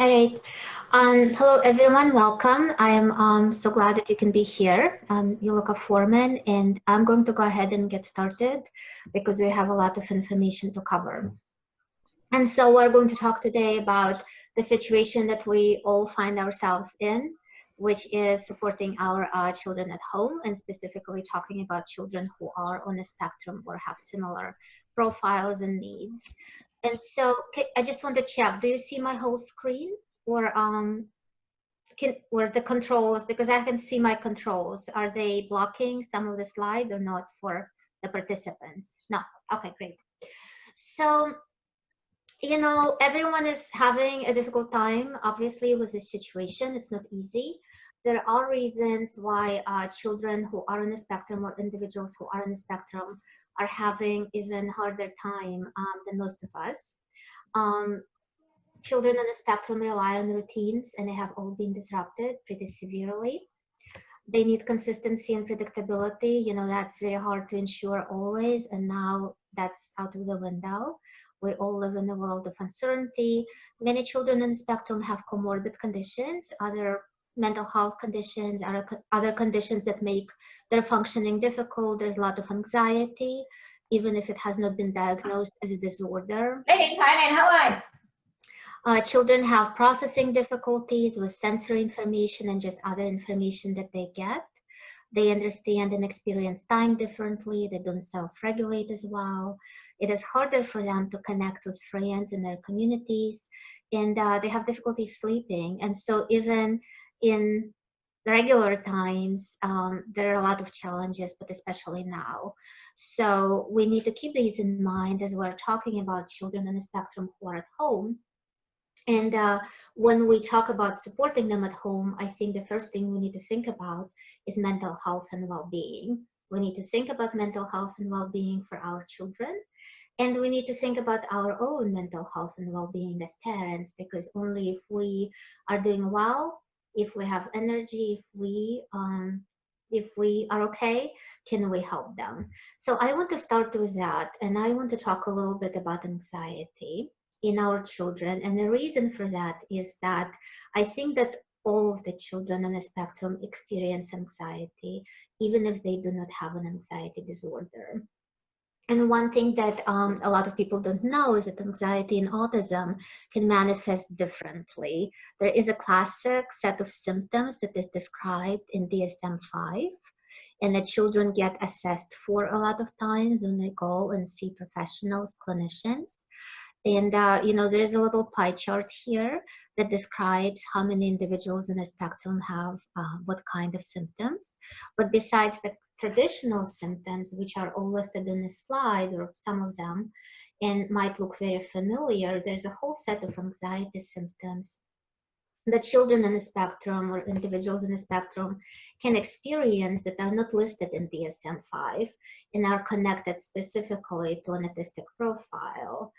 Great. Hello, everyone. Welcome. I am so glad that you can be here. You look a foreman, and I'm going to go ahead and get started because we have a lot of information to cover. And so we're going to talk today about the situation that we all find ourselves in, which is supporting our children at home, and specifically talking about children who are on a spectrum or have similar profiles and needs. And so I just want to check, do you see my whole screen? Or the controls, because I can see my controls. Are they blocking some of the slide or not for the participants? No. Okay, great. So, everyone is having a difficult time, obviously, with this situation. It's not easy. There are reasons why children who are on the spectrum or individuals who are on the spectrum are having even harder time than most of us. Children on the spectrum rely on routines, and they have all been disrupted pretty severely. They need consistency and predictability. That's very hard to ensure always, and now that's out of the window. We all live in a world of uncertainty. Many children on the spectrum have comorbid conditions, other mental health conditions, other conditions that make their functioning difficult. There's a lot of anxiety, even if it has not been diagnosed as a disorder. Children have processing difficulties with sensory information and just other information that they get. They understand and experience time differently. They don't self-regulate as well. It is harder for them to connect with friends in their communities, and they have difficulty sleeping. And so even in regular times, there are a lot of challenges, but especially now. So we need to keep these in mind as we're talking about children on the spectrum who are at home. And when we talk about supporting them at home, I think the first thing we need to think about is mental health and well-being. We need to think about mental health and well-being for our children. And we need to think about our own mental health and well-being as parents, because only if we are doing well, if we have energy, if we are okay, can we help them? So I want to start with that, and I want to talk a little bit about anxiety in our children. And the reason for that is that I think that all of the children on the spectrum experience anxiety, even if they do not have an anxiety disorder. And one thing that a lot of people don't know is that anxiety and autism can manifest differently. There is a classic set of symptoms that is described in DSM-5, and that children get assessed for a lot of times when they go and see professionals, clinicians. And, there is a little pie chart here that describes how many individuals in the spectrum have what kind of symptoms. But besides the traditional symptoms, which are all listed on the slide, or some of them, and might look very familiar, there's a whole set of anxiety symptoms that children in the spectrum or individuals in the spectrum can experience that are not listed in DSM-5 and are connected specifically to an autistic profile.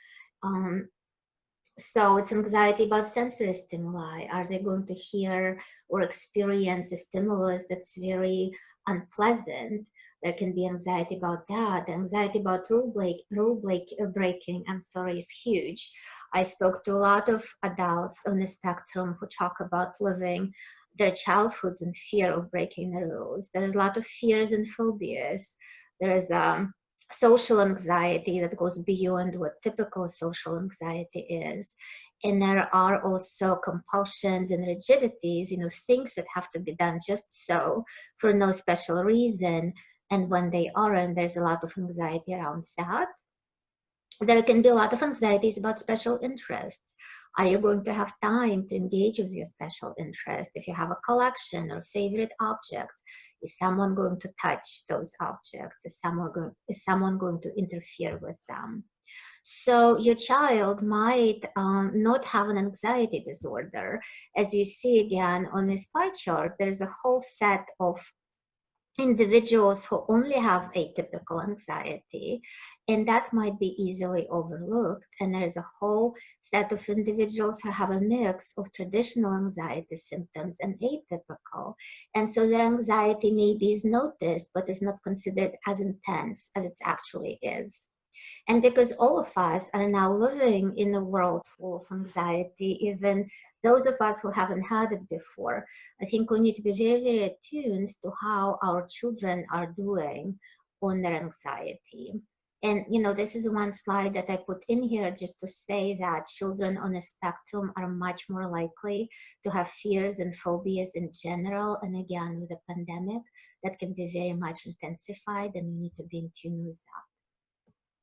So it's anxiety about sensory stimuli. Are they going to hear or experience a stimulus that's very unpleasant? There can be anxiety about that. The anxiety about rule breaking, is huge. I spoke to a lot of adults on the spectrum who talk about living their childhoods in fear of breaking the rules. There's a lot of fears and phobias. There's social anxiety that goes beyond what typical social anxiety is. And there are also compulsions and rigidities, things that have to be done just so for no special reason. And when they aren't, there's a lot of anxiety around that. There can be a lot of anxieties about special interests. Are you going to have time to engage with your special interest? If you have a collection or favorite objects, is someone going to touch those objects? Is someone going to interfere with them? So your child might not have an anxiety disorder. As you see again on this pie chart, there's a whole set of individuals who only have atypical anxiety, and that might be easily overlooked. And there's a whole set of individuals who have a mix of traditional anxiety symptoms and atypical. And so their anxiety maybe is noticed, but is not considered as intense as it actually is. And because all of us are now living in a world full of anxiety, even those of us who haven't had it before, I think we need to be very, very attuned to how our children are doing on their anxiety. And this is one slide that I put in here just to say that children on a spectrum are much more likely to have fears and phobias in general. And again, with the pandemic, that can be very much intensified, and you need to be in tune with that.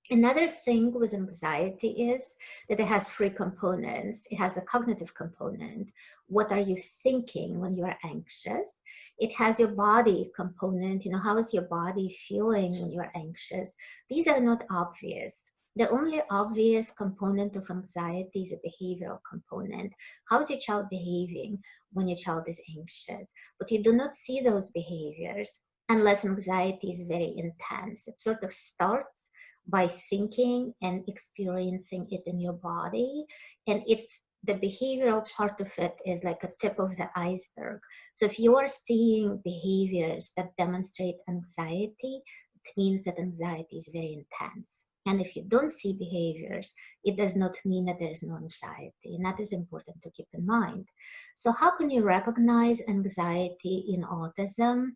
Another thing with anxiety is that it has three components. It has a cognitive component. What are you thinking when you are anxious? It has your body component. How is your body feeling when you are anxious? These are not obvious. The only obvious component of anxiety is a behavioral component. How is your child behaving when your child is anxious? But you do not see those behaviors unless anxiety is very intense. It sort of starts by thinking and experiencing it in your body. And it's the behavioral part of it is like a tip of the iceberg. So if you are seeing behaviors that demonstrate anxiety, it means that anxiety is very intense. And if you don't see behaviors, it does not mean that there is no anxiety. And that is important to keep in mind. So how can you recognize anxiety in autism?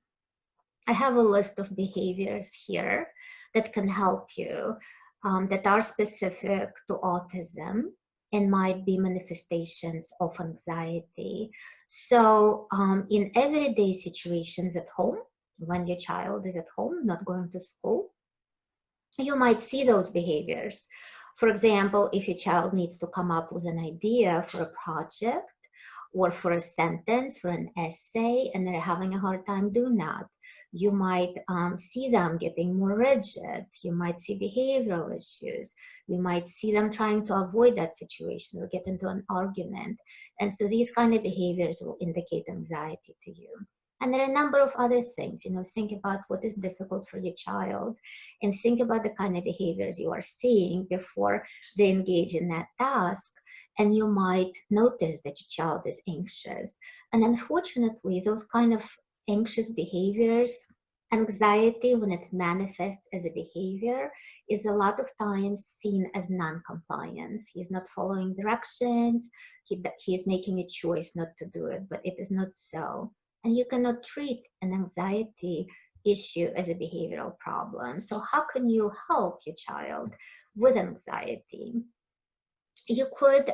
I have a list of behaviors here that can help you, that are specific to autism and might be manifestations of anxiety. So in everyday situations at home, when your child is at home, not going to school, you might see those behaviors. For example, if your child needs to come up with an idea for a project, or for a sentence, for an essay, and they're having a hard time doing that. You might see them getting more rigid. You might see behavioral issues. You might see them trying to avoid that situation or get into an argument. And so these kind of behaviors will indicate anxiety to you. And there are a number of other things, think about what is difficult for your child and think about the kind of behaviors you are seeing before they engage in that task. And you might notice that your child is anxious. And unfortunately, those kind of anxious behaviors, anxiety, when it manifests as a behavior, is a lot of times seen as non-compliance. He's not following directions. He is making a choice not to do it, but it is not so. And you cannot treat an anxiety issue as a behavioral problem. So how can you help your child with anxiety? You could,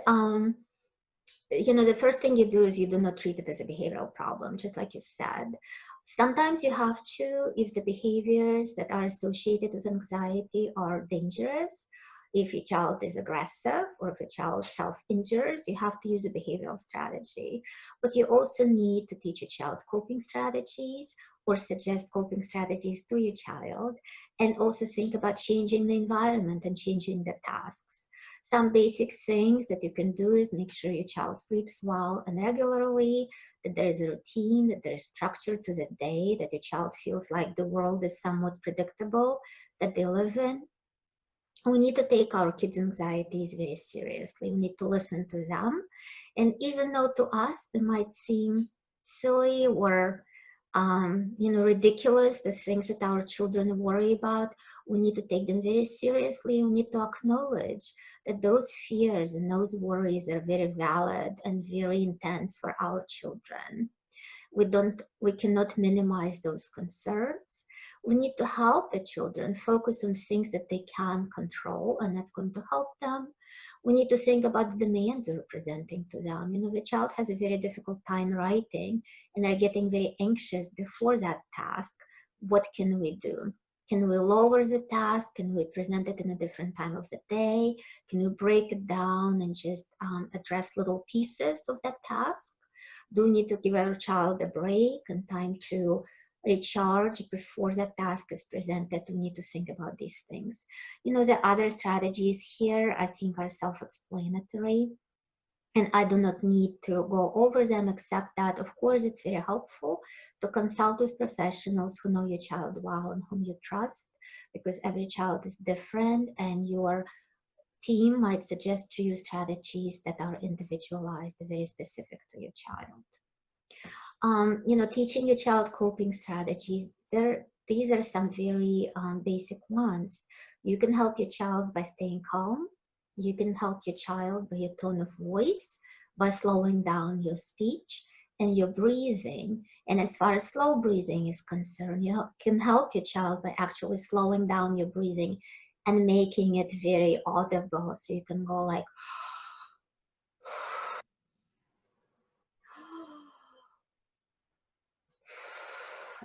the first thing you do is you do not treat it as a behavioral problem, just like you said. Sometimes you have to, if the behaviors that are associated with anxiety are dangerous, if your child is aggressive or if a child self-injures, you have to use a behavioral strategy. But you also need to teach your child coping strategies or suggest coping strategies to your child, and also think about changing the environment and changing the tasks. Some basic things that you can do is make sure your child sleeps well and regularly, that there is a routine, that there is structure to the day, that your child feels like the world is somewhat predictable that they live in. We need to take our kids' anxieties very seriously. We need to listen to them. And even though to us they might seem silly or ridiculous, the things that our children worry about, we need to take them very seriously. We need to acknowledge that those fears and those worries are very valid and very intense for our children. We cannot minimize those concerns. We need to help the children focus on things that they can control, and that's going to help them. We need to think about the demands we're presenting to them. The child has a very difficult time writing and they're getting very anxious before that task. What can we do? Can we lower the task? Can we present it in a different time of the day? Can we break it down and just address little pieces of that task? Do we need to give our child a break and time to recharge before that task is presented? We need to think about these things. The other strategies here, I think, are self-explanatory, and I do not need to go over them, except that, of course, it's very helpful to consult with professionals who know your child well and whom you trust, because every child is different, and your team might suggest to you strategies that are individualized, very specific to your child. Teaching your child coping strategies, they're these are some very basic ones. You can help your child by staying calm. You can help your child by your tone of voice, by slowing down your speech and your breathing. And as far as slow breathing is concerned, you can help your child by actually slowing down your breathing and making it very audible. So you can go like,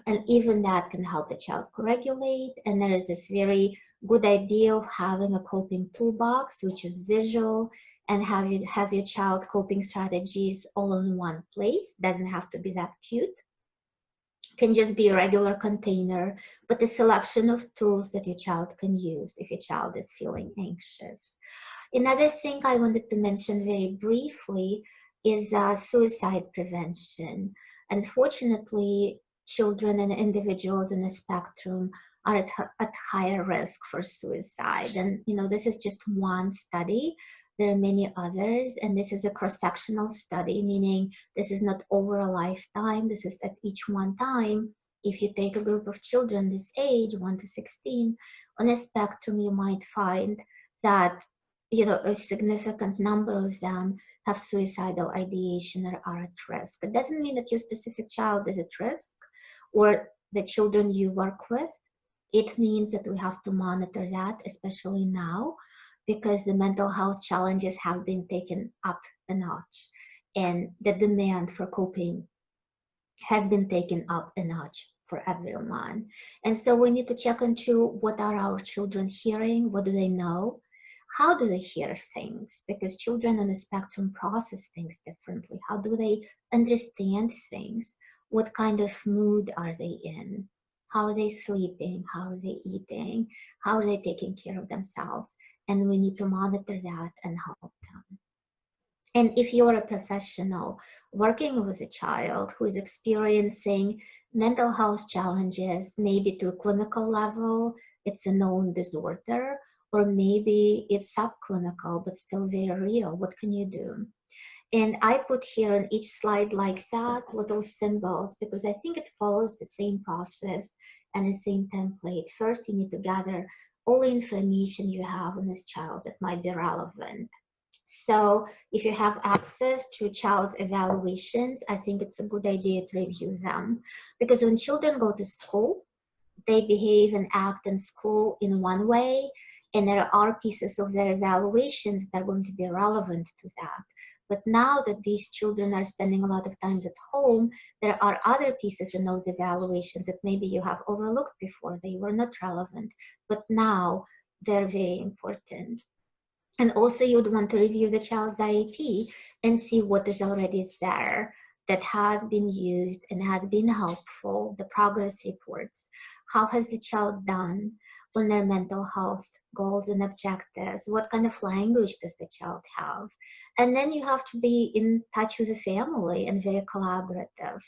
and even that can help the child co-regulate. And there is this very good idea of having a coping toolbox, which is visual, and has your child coping strategies all in one place. Doesn't have to be that cute. Can just be a regular container, but a selection of tools that your child can use if your child is feeling anxious. Another thing I wanted to mention very briefly is suicide prevention. Unfortunately, children and individuals in the spectrum are at higher risk for suicide. And, this is just one study. There are many others, and this is a cross-sectional study, meaning this is not over a lifetime. This is at each one time. If you take a group of children this age, 1 to 16, on a spectrum, you might find that a significant number of them have suicidal ideation or are at risk. It doesn't mean that your specific child is at risk or the children you work with. It means that we have to monitor that, especially now, because the mental health challenges have been taken up a notch and the demand for coping has been taken up a notch for everyone. And so we need to check into what are our children hearing, what do they know, how do they hear things, because children on the spectrum process things differently. How do they understand things? What kind of mood are they in? How are they sleeping? How are they eating? How are they taking care of themselves? And we need to monitor that and help them. And if you're a professional working with a child who is experiencing mental health challenges, maybe to a clinical level, it's a known disorder, or maybe it's subclinical, but still very real, what can you do? And I put here on each slide like that little symbols because I think it follows the same process and the same template. First, you need to gather all the information you have on this child that might be relevant. So if you have access to child's evaluations, I think it's a good idea to review them. Because when children go to school, they behave and act in school in one way, and there are pieces of their evaluations that are going to be relevant to that. But now that these children are spending a lot of time at home, there are other pieces in those evaluations that maybe you have overlooked before. They were not relevant, but now they're very important. And also you would want to review the child's IEP and see what is already there that has been used and has been helpful, the progress reports. How has the child done on their mental health goals and objectives? What kind of language does the child have? And then you have to be in touch with the family and very collaborative.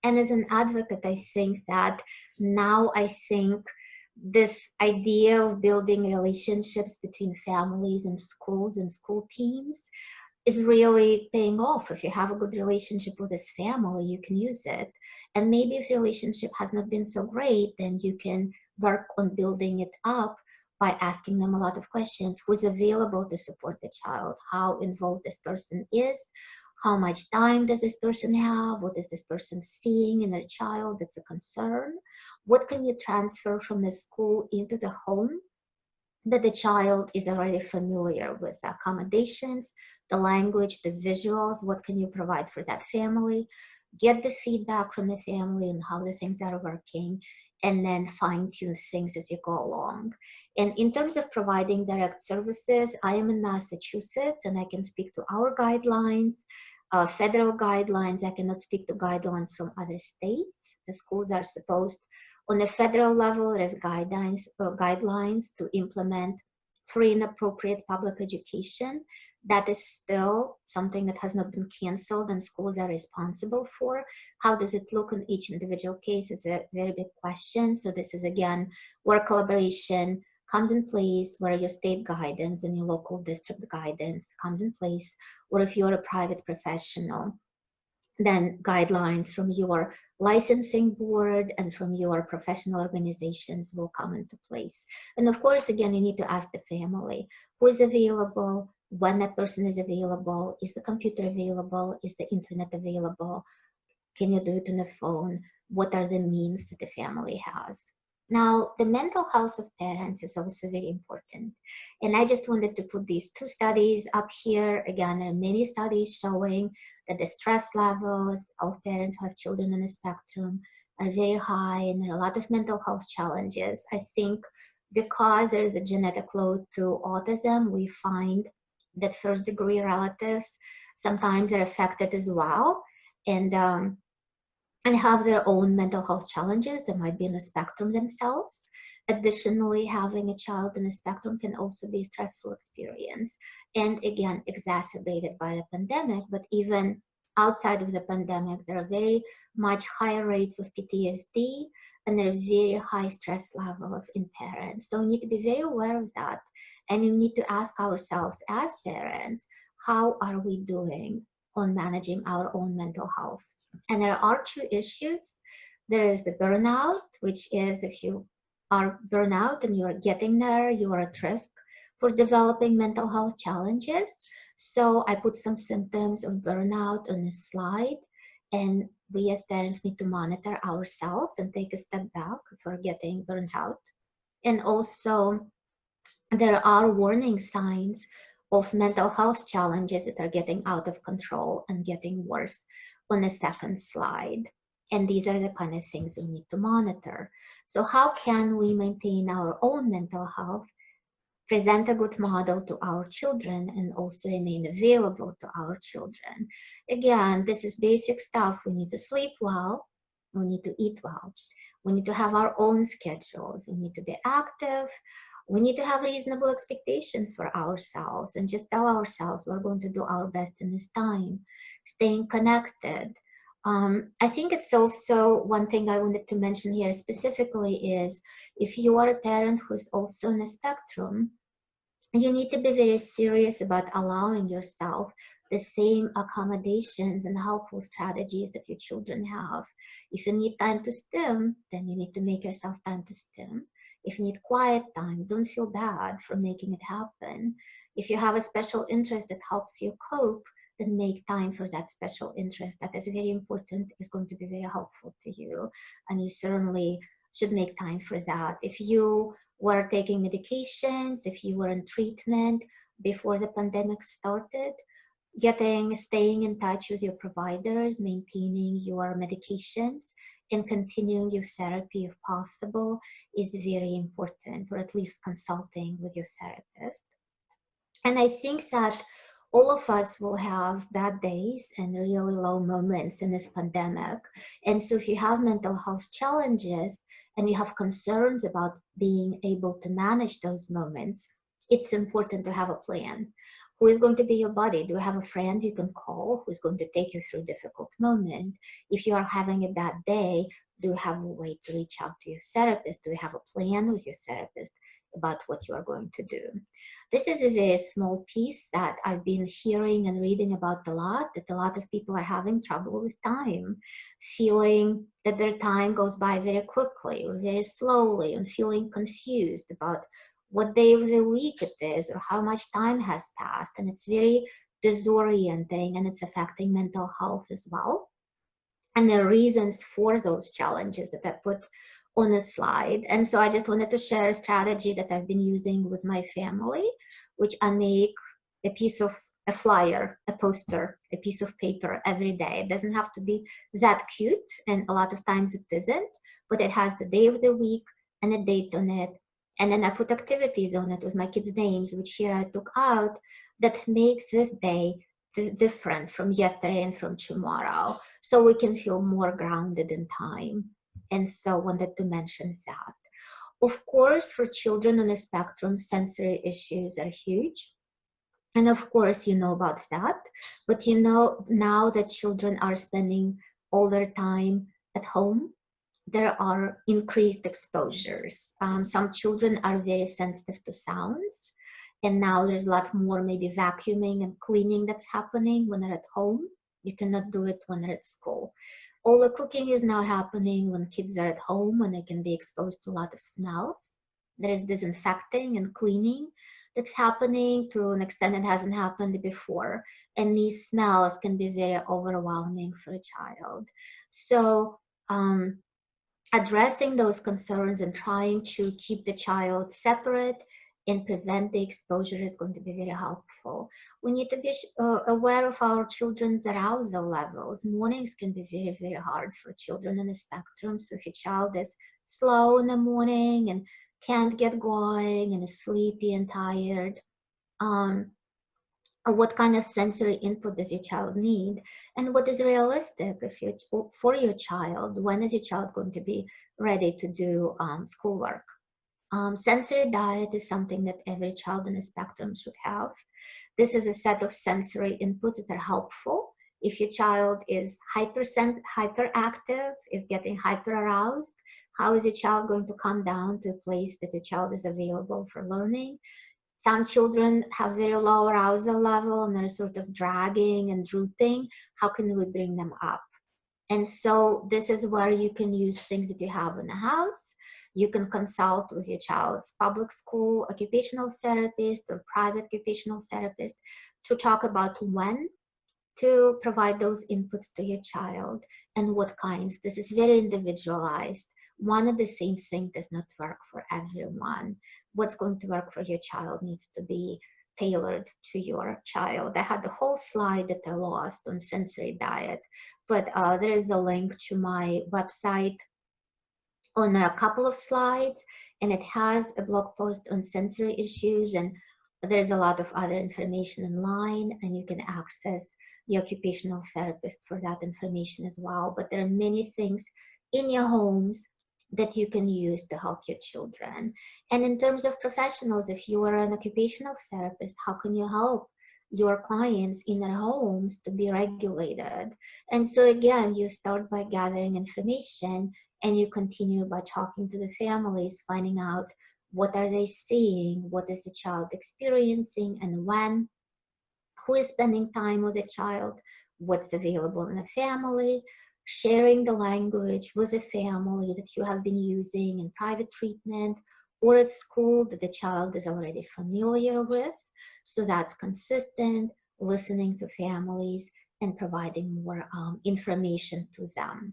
And as an advocate, I think that now this idea of building relationships between families and school teams is really paying off. If you have a good relationship with this family, you can use it. And maybe if your relationship has not been so great, then you can work on building it up by asking them a lot of questions. Who's available to support the child? How involved this person is? How much time does this person have? What is this person seeing in their child that's a concern? What can you transfer from the school into the home that the child is already familiar with? The accommodations, the language, the visuals? What can you provide for that family? Get the feedback from the family and how the things are working, and then fine-tune things as you go along. And in terms of providing direct services, I am in Massachusetts and I can speak to our guidelines, federal guidelines. I cannot speak to guidelines from other states. The schools are supposed, on the federal level, there's guidelines to implement free and appropriate public education. That is still something that has not been canceled and schools are responsible for. How does it look in each individual case is a very big question. So this is again where collaboration comes in place, where your state guidance and your local district guidance comes in place, or if you're a private professional then guidelines from your licensing board and from your professional organizations will come into place. And of course, again, you need to ask the family who is available, when that person is available, is the computer available, is the internet available, can you do it on the phone, what are the means that the family has. Now, the mental health of parents is also very important. And I just wanted to put these two studies up here. Again, there are many studies showing that the stress levels of parents who have children on the spectrum are very high, and there are a lot of mental health challenges. I think because there is a genetic load to autism, we find that first degree relatives sometimes are affected as well. And have their own mental health challenges. They might be on the spectrum themselves. Additionally, having a child on the spectrum can also be a stressful experience, and again, exacerbated by the pandemic. But even outside of the pandemic, there are very much higher rates of PTSD, and there are very high stress levels in parents. So we need to be very aware of that, and we need to ask ourselves as parents, how are we doing on managing our own mental health? And there are two issues. There is the burnout, which is if you are burnout and you're getting there, you are at risk for developing mental health challenges. So I put some symptoms of burnout on this slide. And we as parents need to monitor ourselves and take a step back if we're getting burned out. And also, there are warning signs of mental health challenges that are getting out of control and getting worse on the second slide. And these are the kind of things we need to monitor. So how can we maintain our own mental health, present a good model to our children, and also remain available to our children? Again, this is basic stuff. We need to sleep well. We need to eat well. We need to have our own schedules. We need to be active. We need to have reasonable expectations for ourselves and just tell ourselves we're going to do our best in this time. Staying connected. I think it's also one thing I wanted to mention here specifically is if you are a parent who's also on the spectrum, you need to be very serious about allowing yourself the same accommodations and helpful strategies that your children have. If you need time to stim, then you need to make yourself time to stim. If you need quiet time, don't feel bad for making it happen. If you have a special interest that helps you cope, then make time for that special interest. That is very important, is going to be very helpful to you. And you certainly should make time for that. If you were taking medications, if you were in treatment before the pandemic started, staying in touch with your providers, maintaining your medications, and continuing your therapy if possible is very important, or at least consulting with your therapist. And I think that all of us will have bad days and really low moments in this pandemic. And so if you have mental health challenges and you have concerns about being able to manage those moments, it's important to have a plan. Who is going to be your buddy? Do you have a friend you can call who's going to take you through a difficult moment? If you are having a bad day, do you have a way to reach out to your therapist? Do you have a plan with your therapist about what you are going to do? This is a very small piece that I've been hearing and reading about a lot, that a lot of people are having trouble with time, feeling that their time goes by very quickly or very slowly, and feeling confused about what day of the week it is or how much time has passed. And it's very disorienting, and it's affecting mental health as well. And the reasons for those challenges that I put on a slide. And so I just wanted to share a strategy that I've been using with my family, which I make a flyer, a poster, a piece of paper every day. It doesn't have to be that cute, and a lot of times it isn't, but it has the day of the week and a date on it. And then I put activities on it with my kids' names, which here I took out, that make this day different from yesterday and from tomorrow, so we can feel more grounded in time. And so wanted to mention that. Of course, for children on the spectrum, sensory issues are huge. And of course, you know about that. But you know now that children are spending all their time at home, there are increased exposures. Some children are very sensitive to sounds. And now there's a lot more maybe vacuuming and cleaning that's happening when they're at home. You cannot do it when they're at school. All the cooking is now happening when kids are at home, when they can be exposed to a lot of smells. There is disinfecting and cleaning that's happening to an extent that hasn't happened before. And these smells can be very overwhelming for a child. So, addressing those concerns and trying to keep the child separate and prevent the exposure is going to be very helpful. We need to be aware of our children's arousal levels. Mornings can be very, very hard for children on the spectrum. So if your child is slow in the morning and can't get going and is sleepy and tired, what kind of sensory input does your child need, and what is realistic if you, for your child? When is your child going to be ready to do schoolwork? Sensory diet is something that every child on the spectrum should have. This is a set of sensory inputs that are helpful. If your child is hyperactive, is getting hyper aroused, how is your child going to come down to a place that your child is available for learning? Some children have very low arousal level and they're sort of dragging and drooping. How can we bring them up? And so this is where you can use things that you have in the house. You can consult with your child's public school occupational therapist or private occupational therapist to talk about when to provide those inputs to your child and what kinds. This is very individualized. One and the same thing does not work for everyone. What's going to work for your child needs to be tailored to your child. I had the whole slide that I lost on sensory diet, but there is a link to my website on a couple of slides, and it has a blog post on sensory issues, and there's a lot of other information online, and you can access the occupational therapist for that information as well. But there are many things in your homes that you can use to help your children. And in terms of professionals, if you are an occupational therapist, how can you help your clients in their homes to be regulated? And so again, you start by gathering information, and you continue by talking to the families, finding out what are they seeing, what is the child experiencing, and when, who is spending time with the child, what's available in the family, sharing the language with the family that you have been using in private treatment or at school that the child is already familiar with. So that's consistent, listening to families and providing more information to them.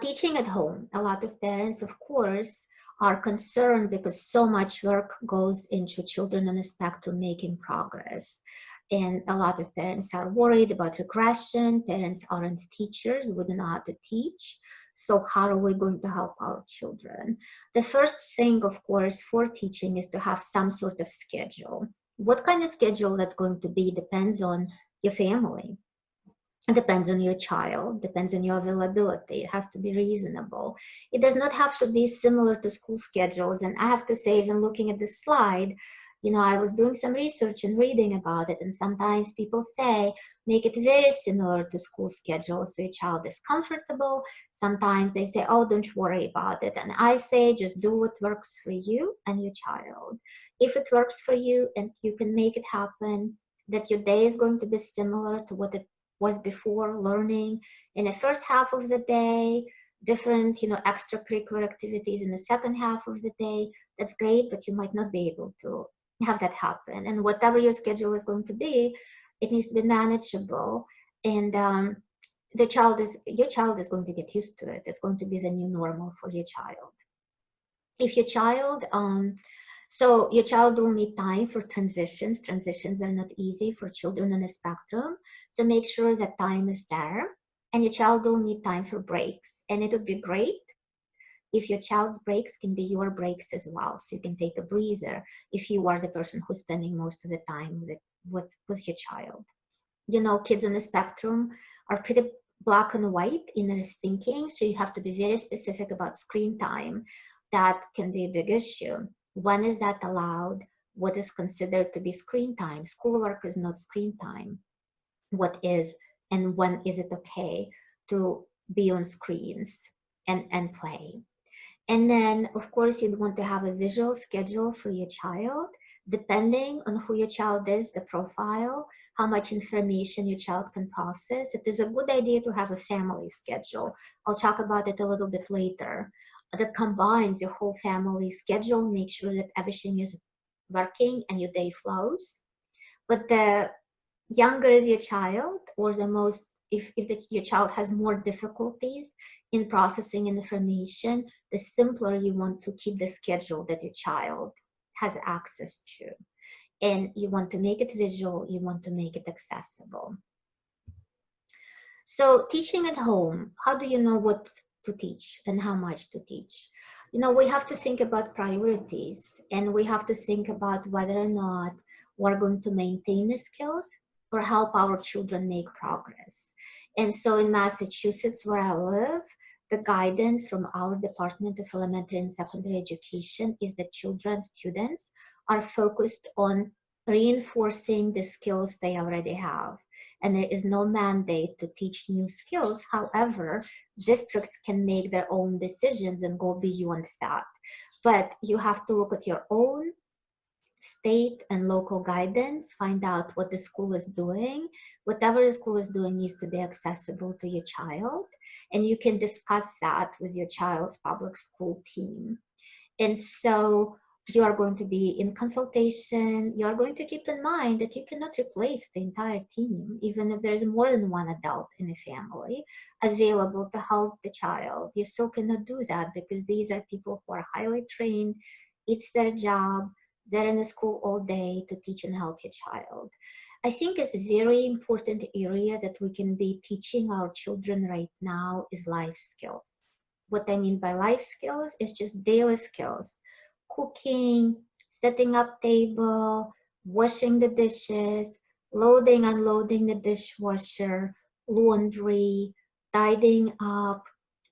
Teaching at home. A lot of parents, of course, are concerned because so much work goes into children on the spectrum making progress. And a lot of parents are worried about regression. Parents aren't teachers, we don't know how to teach. So how are we going to help our children? The first thing, of course, for teaching is to have some sort of schedule. What kind of schedule that's going to be depends on your family. It depends on your child, depends on your availability. It has to be reasonable. It does not have to be similar to school schedules. And I have to say, even looking at this slide, you know, I was doing some research and reading about it. And sometimes people say, make it very similar to school schedules so your child is comfortable. Sometimes they say, oh, don't worry about it. And I say, just do what works for you and your child. If it works for you and you can make it happen, that your day is going to be similar to what it was before, learning in the first half of the day, different, you know, extracurricular activities in the second half of the day. That's great, but you might not be able to have that happen. And whatever your schedule is going to be, it needs to be manageable. And your child is going to get used to it. It's going to be the new normal for your child. If your child so your child will need time for transitions. Transitions are not easy for children on the spectrum. So make sure that time is there. And your child will need time for breaks. And it would be great if your child's breaks can be your breaks as well. So you can take a breather if you are the person who's spending most of the time with your child. You know, kids on the spectrum are pretty black and white in their thinking. So you have to be very specific about screen time. That can be a big issue. When is that allowed? What is considered to be screen time? Schoolwork is not screen time. What is, and when is it okay to be on screens and play? And then, of course, you'd want to have a visual schedule for your child Depending on who your child is, the profile, how much information your child can process, it is a good idea to have a family schedule. I'll talk about it a little bit later. That combines your whole family schedule, make sure that everything is working and your day flows. But the younger is your child, or the most, if your child has more difficulties in processing information, the simpler you want to keep the schedule that your child has access to. And you want to make it visual, you want to make it accessible. So teaching at home, how do you know what to teach and how much to teach? You know, we have to think about priorities, and we have to think about whether or not we're going to maintain the skills or help our children make progress. And so in Massachusetts, where I live, the guidance from our Department of Elementary and Secondary Education is that children, students are focused on reinforcing the skills they already have, and there is no mandate to teach new skills. However, districts can make their own decisions and go beyond that. But you have to look at your own state and local guidance, find out what the school is doing. Whatever the school is doing needs to be accessible to your child, and you can discuss that with your child's public school team. And so you are going to be in consultation. You are going to keep in mind that you cannot replace the entire team, even if there's more than one adult in a family available to help the child. You still cannot do that because these are people who are highly trained. It's their job. They're in the school all day to teach and help your child. I think it's a very important area that we can be teaching our children right now is life skills. What I mean by life skills is just daily skills: cooking, setting up table, washing the dishes, loading, unloading the dishwasher, laundry, tidying up.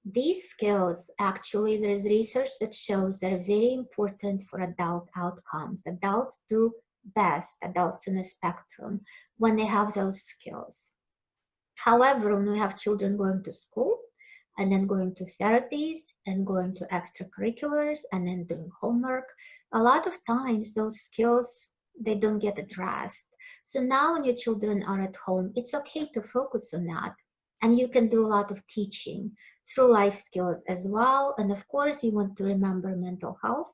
These skills, actually, there is research that shows they're very important for adult outcomes. Adults do best, adults in the spectrum, when they have those skills. However, when we have children going to school and then going to therapies and going to extracurriculars and then doing homework, a lot of times those skills, they don't get addressed. So now when your children are at home, it's okay to focus on that. And you can do a lot of teaching through life skills as well. And of course, you want to remember mental health.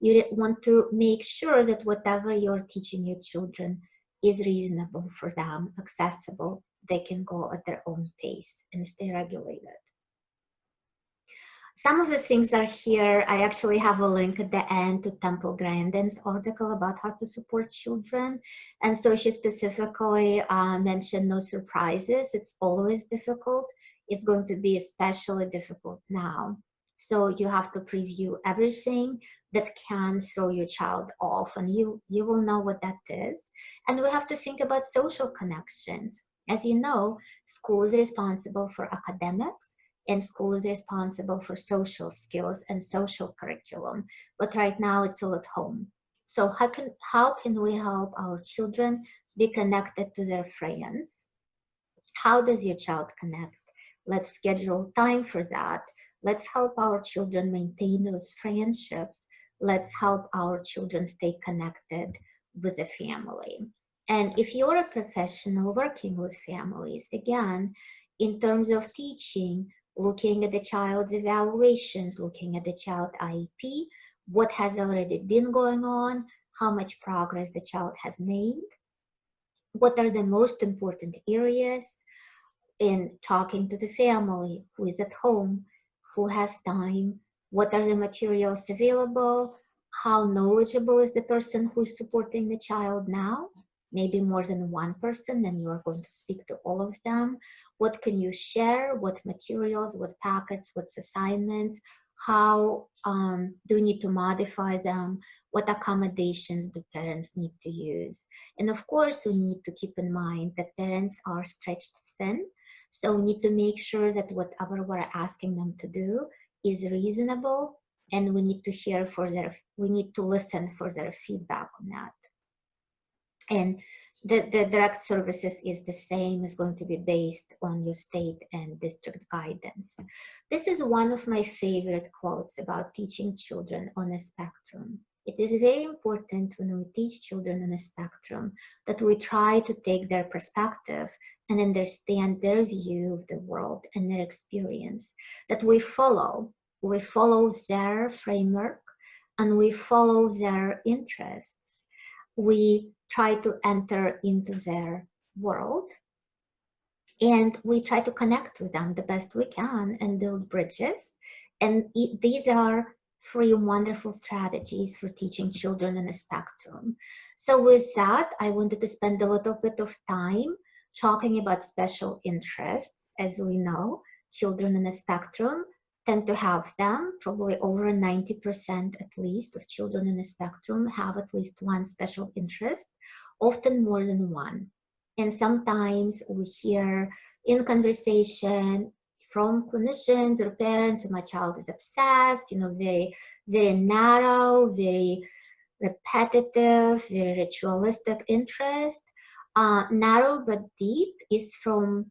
You want to make sure that whatever you're teaching your children is reasonable for them, accessible. They can go at their own pace and stay regulated. Some of the things are here. I actually have a link at the end to Temple Grandin's article about how to support children. And so she specifically mentioned no surprises. It's always difficult. It's going to be especially difficult now. So you have to preview everything that can throw your child off, and you will know what that is. And we have to think about social connections. As you know, school is responsible for academics, and school is responsible for social skills and social curriculum. But right now it's all at home. So how can we help our children be connected to their friends? How does your child connect? Let's schedule time for that. Let's help our children maintain those friendships. Let's help our children stay connected with the family. And if you're a professional working with families, again, in terms of teaching, looking at the child's evaluations, looking at the child IEP, what has already been going on, how much progress the child has made, what are the most important areas, in talking to the family, who is at home, who has time, what are the materials available, how knowledgeable is the person who is supporting the child now, maybe more than one person, then you are going to speak to all of them. What can you share, what materials, what packets, what assignments, how do you need to modify them, what accommodations do parents need to use. And of course, we need to keep in mind that parents are stretched thin. So we need to make sure that whatever we're asking them to do is reasonable, and we need to listen for their feedback on that. And the direct services is the same, is going to be based on your state and district guidance. This is one of my favorite quotes about teaching children on a spectrum. It is very important when we teach children on a spectrum that we try to take their perspective and understand their view of the world and their experience, that we follow their framework and we follow their interests. We try to enter into their world and we try to connect with them the best we can and build bridges. And these are free wonderful strategies for teaching children on a spectrum. So with that, I wanted to spend a little bit of time talking about special interests. As we know, children on a spectrum tend to have them. Probably over 90% at least of children in the spectrum have at least one special interest, often more than one. And sometimes we hear in conversation from clinicians or parents, my child is obsessed, very, very narrow, very repetitive, very ritualistic interest. Narrow but deep is from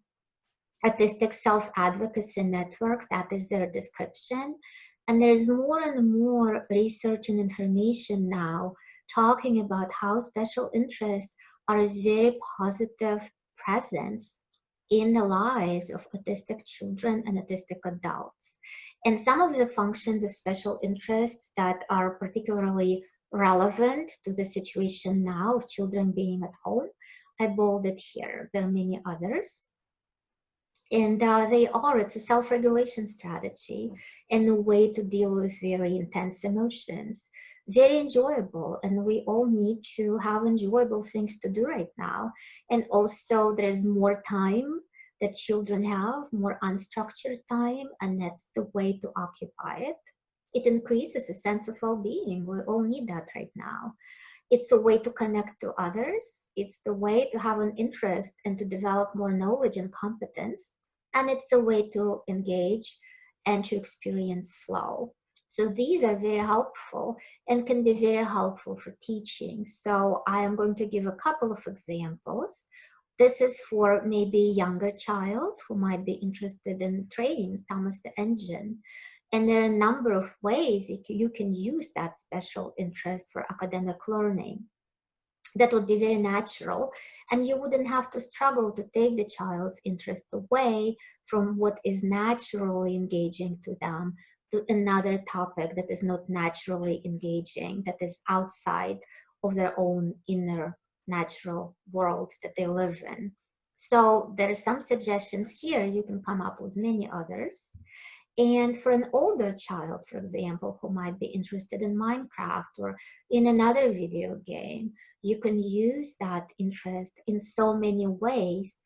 Autistic Self-Advocacy Network. That is their description. And there is more and more research and information now talking about how special interests are a very positive presence in the lives of autistic children and autistic adults. And some of the functions of special interests that are particularly relevant to the situation now of children being at home, I bolded here. There are many others. And it's a self-regulation strategy and a way to deal with very intense emotions. Very enjoyable, and we all need to have enjoyable things to do right now. And also there's more time that children have, more unstructured time, and that's the way to occupy it. It increases a sense of well-being. We all need that right now. It's a way to connect to others. It's the way to have an interest and to develop more knowledge and competence. And it's a way to engage and to experience flow. So these are very helpful and can be very helpful for teaching. So I am going to give a couple of examples. This is for maybe a younger child who might be interested in trains, Thomas the Engine. And there are a number of ways you can use that special interest for academic learning. That would be very natural, and you wouldn't have to struggle to take the child's interest away from what is naturally engaging to them to another topic that is not naturally engaging, that is outside of their own inner natural world that they live in. So there are some suggestions here. You can come up with many others. And for an older child, for example, who might be interested in Minecraft or in another video game, you can use that interest in so many ways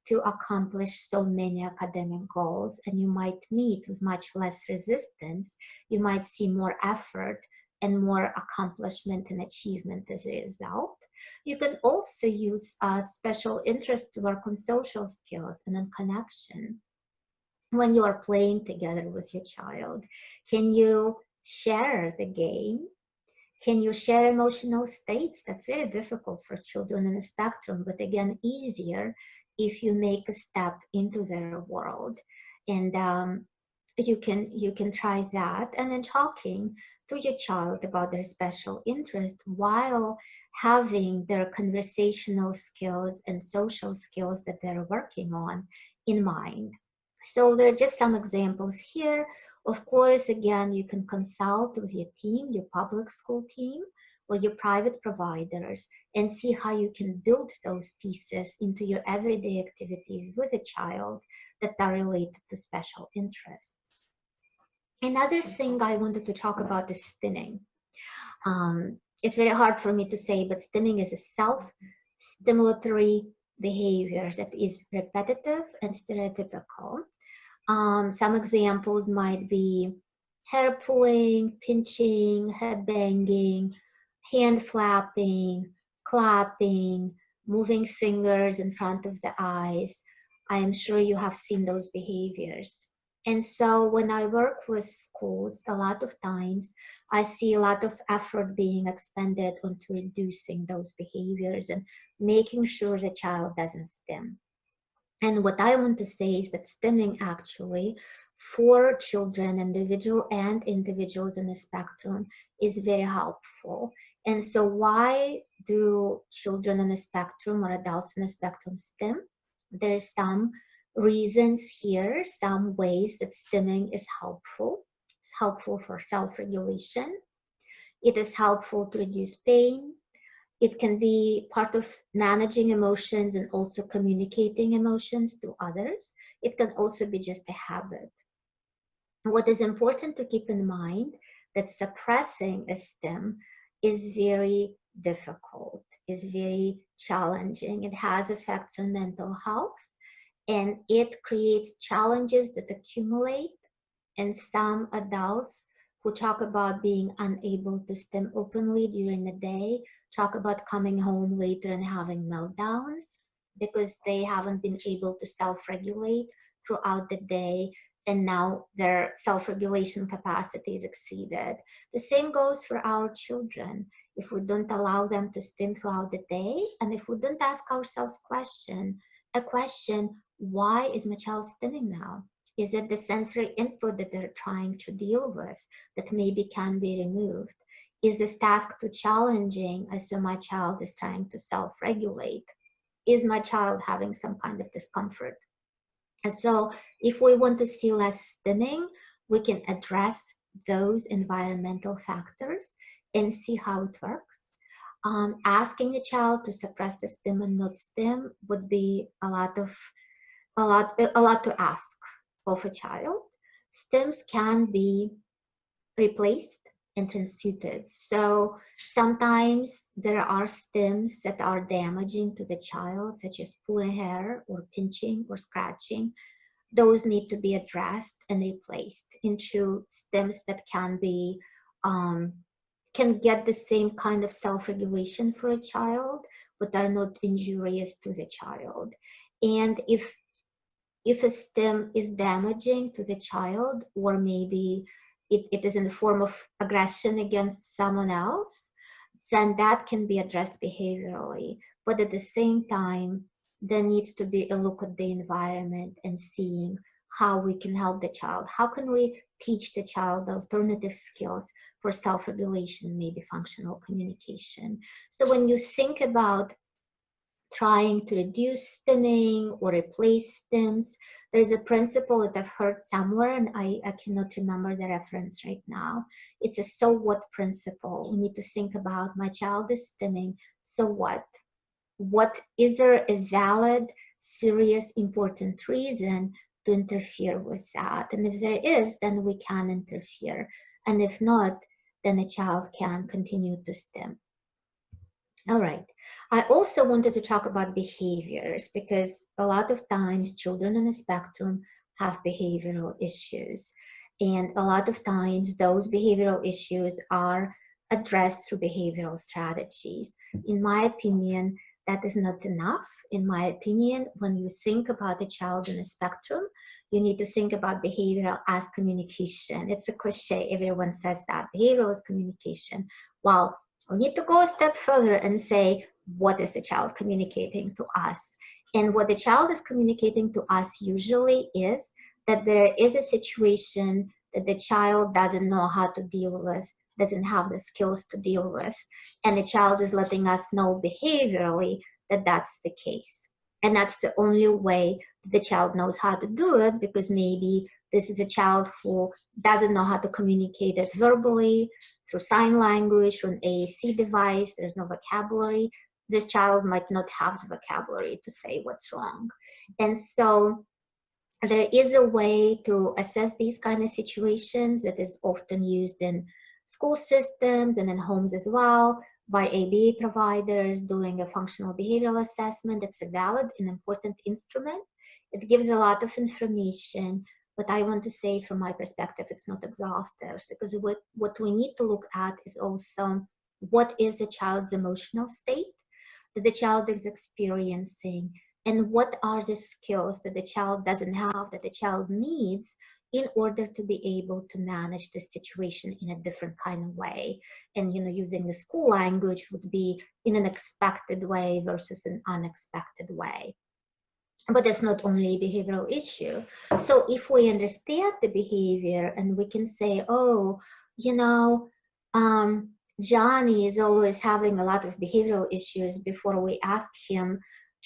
to accomplish so many academic goals, and you might meet with much less resistance. You might see more effort and more accomplishment and achievement as a result. You can also use a special interest to work on social skills and on connection. When you are playing together with your child, can you share the game? Can you share emotional states? That's very difficult for children in the spectrum, but again, easier if you make a step into their world. And you can try that, and then talking to your child about their special interest while having their conversational skills and social skills that they're working on in mind. So there are just some examples here. Of course, again, you can consult with your team, your public school team, or your private providers, and see how you can build those pieces into your everyday activities with a child that are related to special interests. Another thing I wanted to talk about is stimming. It's very hard for me to say, but stimming is a self-stimulatory behavior that is repetitive and stereotypical. Some examples might be hair pulling, pinching, head banging, hand flapping, clapping, moving fingers in front of the eyes. I am sure you have seen those behaviors. And so when I work with schools, a lot of times I see a lot of effort being expended onto reducing those behaviors and making sure the child doesn't stim. And what I want to say is that stimming actually for children, individuals in the spectrum is very helpful. And so why do children on the spectrum or adults on the spectrum stim? There's some reasons here, some ways that stimming is helpful. It's helpful for self-regulation. It is helpful to reduce pain. It can be part of managing emotions and also communicating emotions to others. It can also be just a habit. What is important to keep in mind that suppressing a stim is very difficult, is very challenging. It has effects on mental health, and it creates challenges that accumulate. And some adults who talk about being unable to stim openly during the day talk about coming home later and having meltdowns because they haven't been able to self-regulate throughout the day, and now their self-regulation capacity is exceeded. The same goes for our children. If we don't allow them to stim throughout the day, and if we don't ask ourselves a question, why is my child stimming now? Is it the sensory input that they're trying to deal with that maybe can be removed? Is this task too challenging as so my child is trying to self-regulate? Is my child having some kind of discomfort? And so if we want to see less stimming, we can address those environmental factors and see how it works. Asking the child to suppress the stim and not stim would be a lot to ask of a child. Stims can be replaced and transmuted. So sometimes there are stims that are damaging to the child, such as pulling hair or pinching or scratching. Those need to be addressed and replaced into stims that can get the same kind of self-regulation for a child, but are not injurious to the child. And if a stim is damaging to the child, or maybe it is in the form of aggression against someone else, then that can be addressed behaviorally. But at the same time, there needs to be a look at the environment and seeing how we can help the child. How can we teach the child alternative skills for self-regulation, maybe functional communication? So when you think about trying to reduce stimming or replace stims, there's a principle that I've heard somewhere, and I cannot remember the reference right now. It's a so what principle. We need to think about, my child is stimming, so what? What is there a valid, serious, important reason to interfere with that? And if there is, then we can interfere. And if not, then a child can continue to stim. All right. I also wanted to talk about behaviors because a lot of times children on the spectrum have behavioral issues. And a lot of times those behavioral issues are addressed through behavioral strategies. In my opinion, that is not enough. In my opinion, when you think about a child on the spectrum, you need to think about behavioral as communication. It's a cliche. Everyone says that. Behavioral is communication. Well, we need to go a step further and say, what is the child communicating to us? And what the child is communicating to us usually is that there is a situation that the child doesn't know how to deal with, doesn't have the skills to deal with. And the child is letting us know behaviorally that that's the case. And that's the only way the child knows how to do it, because maybe this is a child who doesn't know how to communicate it verbally, through sign language, through an AAC device. There's no vocabulary. This child might not have the vocabulary to say what's wrong. And so there is a way to assess these kind of situations that is often used in school systems and in homes as well, by ABA providers doing a functional behavioral assessment. That's a valid and important instrument. It gives a lot of information, but I want to say from my perspective, it's not exhaustive, because what we need to look at is also what is the child's emotional state that the child is experiencing, and what are the skills that the child doesn't have, that the child needs in order to be able to manage the situation in a different kind of way. And using the school language would be in an expected way versus an unexpected way. But that's not only a behavioral issue. So if we understand the behavior and we can say, oh, you know, Johnny is always having a lot of behavioral issues before we ask him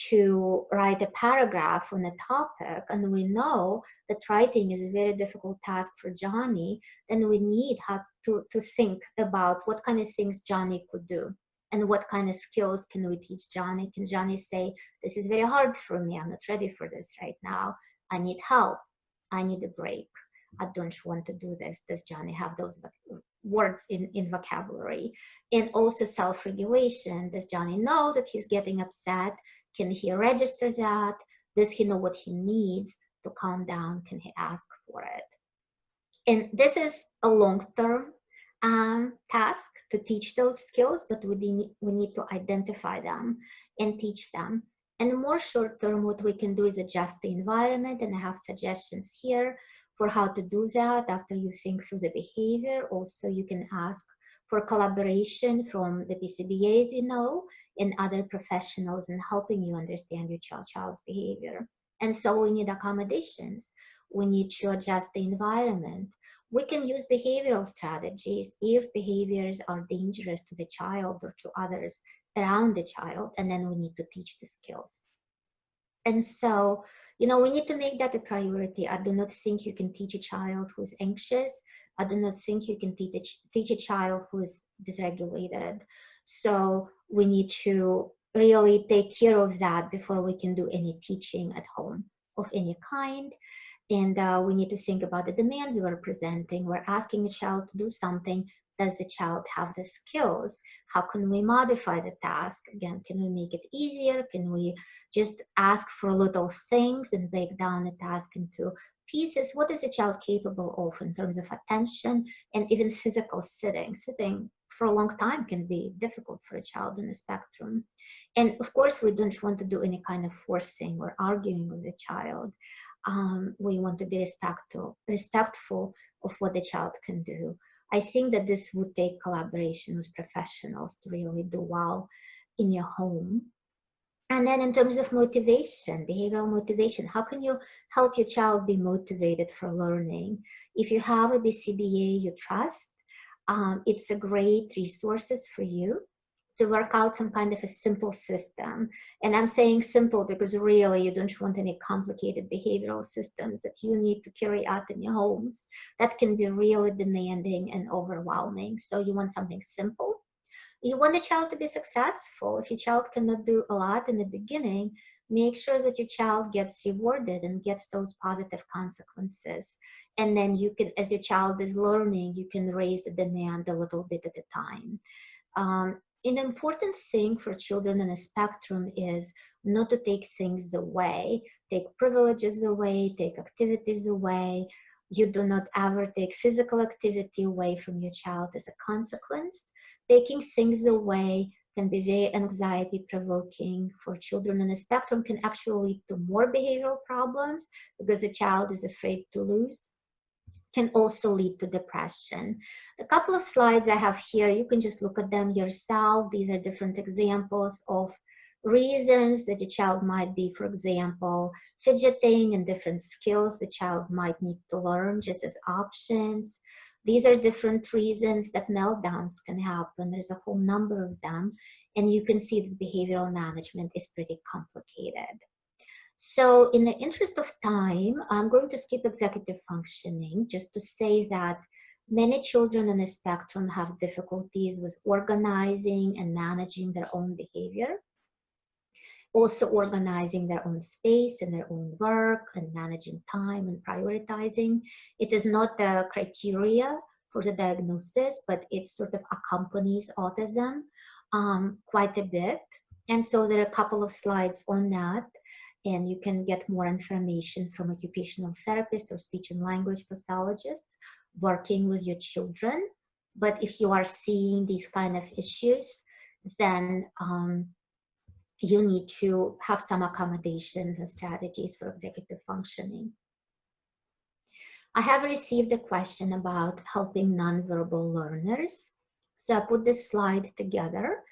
to write a paragraph on a topic, and we know that writing is a very difficult task for Johnny, then we need to think about what kind of things Johnny could do and what kind of skills can we teach Johnny. Can Johnny say, this is very hard for me, I'm not ready for this right now, I need help, I need a break, I don't want to do this? Does Johnny have those words in vocabulary? And also self-regulation. Does Johnny know that he's getting upset? Can he register that? Does he know what he needs to calm down? Can he ask for it? And this is a long-term task to teach those skills, but we need to identify them and teach them. And more short-term, what we can do is adjust the environment, and I have suggestions here for how to do that after you think through the behavior. Also, you can ask for collaboration from the PCBAs, you know, and other professionals in helping you understand your child's behavior. And so we need accommodations. We need to adjust the environment. We can use behavioral strategies if behaviors are dangerous to the child or to others around the child, and then we need to teach the skills. And so, you know, we need to make that a priority. I do not think you can teach a child who's anxious. I do not think you can teach a child who is dysregulated. So we need to really take care of that before we can do any teaching at home of any kind. And we need to think about the demands we're presenting. We're asking a child to do something. Does the child have the skills? How can we modify the task? Again, can we make it easier? Can we just ask for little things and break down the task into pieces? What is a child capable of in terms of attention and even physical sitting? Sitting for a long time can be difficult for a child on the spectrum. And of course, we don't want to do any kind of forcing or arguing with the child. We want to be respectful of what the child can do. I think that this would take collaboration with professionals to really do well in your home. And then in terms of motivation, behavioral motivation, how can you help your child be motivated for learning? If you have a BCBA you trust, it's a great resources for you to work out some kind of a simple system. And I'm saying simple because really you don't want any complicated behavioral systems that you need to carry out in your homes. That can be really demanding and overwhelming. So you want something simple. You want the child to be successful. If your child cannot do a lot in the beginning, make sure that your child gets rewarded and gets those positive consequences. And then you can, as your child is learning, you can raise the demand a little bit at a time. An important thing for children on a spectrum is not to take things away, take privileges away, take activities away. You do not ever take physical activity away from your child as a consequence. Taking things away can be very anxiety provoking for children on the spectrum, can actually lead to more behavioral problems because the child is afraid to lose, can also lead to depression. A couple of slides I have here, you can just look at them yourself. These are different examples of reasons that the child might be, for example, fidgeting, and different skills the child might need to learn just as options. These are different reasons that meltdowns can happen. There's a whole number of them, and you can see that behavioral management is pretty complicated. So in the interest of time, I'm going to skip executive functioning just to say that many children on the spectrum have difficulties with organizing and managing their own behavior, also organizing their own space and their own work and managing time and prioritizing. It is not the criteria for the diagnosis, but it sort of accompanies autism quite a bit. And so there are a couple of slides on that, and you can get more information from occupational therapists or speech and language pathologists working with your children. But if you are seeing these kind of issues, then you need to have some accommodations and strategies for executive functioning. I have received a question about helping nonverbal learners. So I put this slide together.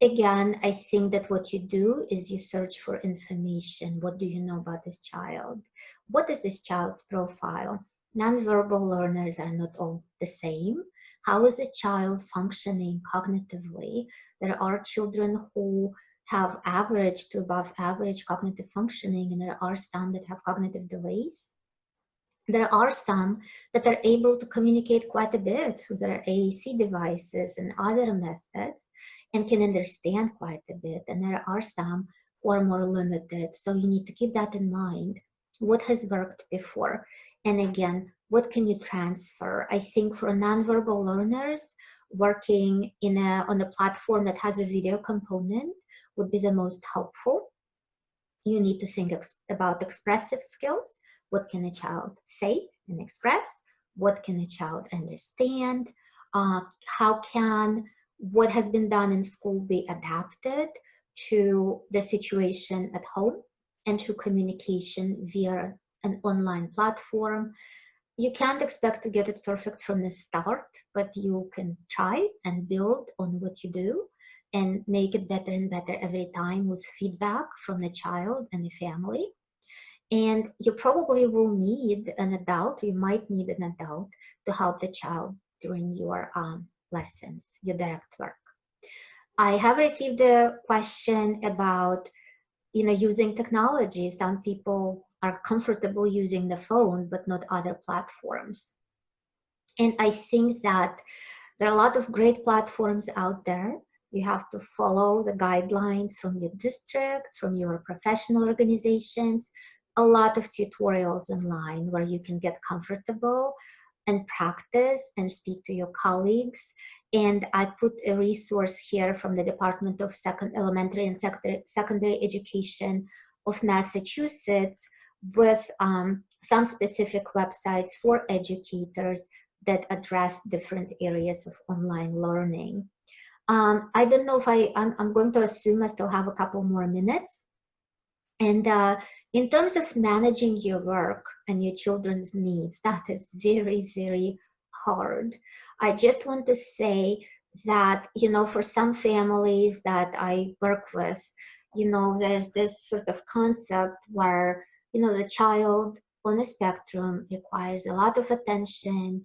Again, I think that what you do is you search for information. What do you know about this child? What is this child's profile? Nonverbal learners are not all the same. How is this child functioning cognitively? There are children who have average to above average cognitive functioning, and there are some that have cognitive delays. There are some that are able to communicate quite a bit through their AAC devices and other methods and can understand quite a bit. And there are some who are more limited. So you need to keep that in mind. What has worked before? And again, what can you transfer? I think for nonverbal learners, working on a platform that has a video component would be the most helpful. You need to think about expressive skills. What can a child say and express? What can a child understand? How can what has been done in school be adapted to the situation at home and to communication via an online platform? You can't expect to get it perfect from the start, but you can try and build on what you do and make it better and better every time with feedback from the child and the family. And you probably will need an adult, you might need an adult to help the child during your lessons, your direct work. I have received a question about using technology. Some people are comfortable using the phone, but not other platforms. And I think that there are a lot of great platforms out there. You have to follow the guidelines from your district, from your professional organizations, a lot of tutorials online where you can get comfortable and practice and speak to your colleagues. And I put a resource here from the Department of Elementary and Secondary Education of Massachusetts with some specific websites for educators that address different areas of online learning. I don't know if I'm going to assume I still have a couple more minutes. And in terms of managing your work and your children's needs, that is very, very hard. I just want to say that, for some families that I work with, there's this sort of concept where, the child on a spectrum requires a lot of attention.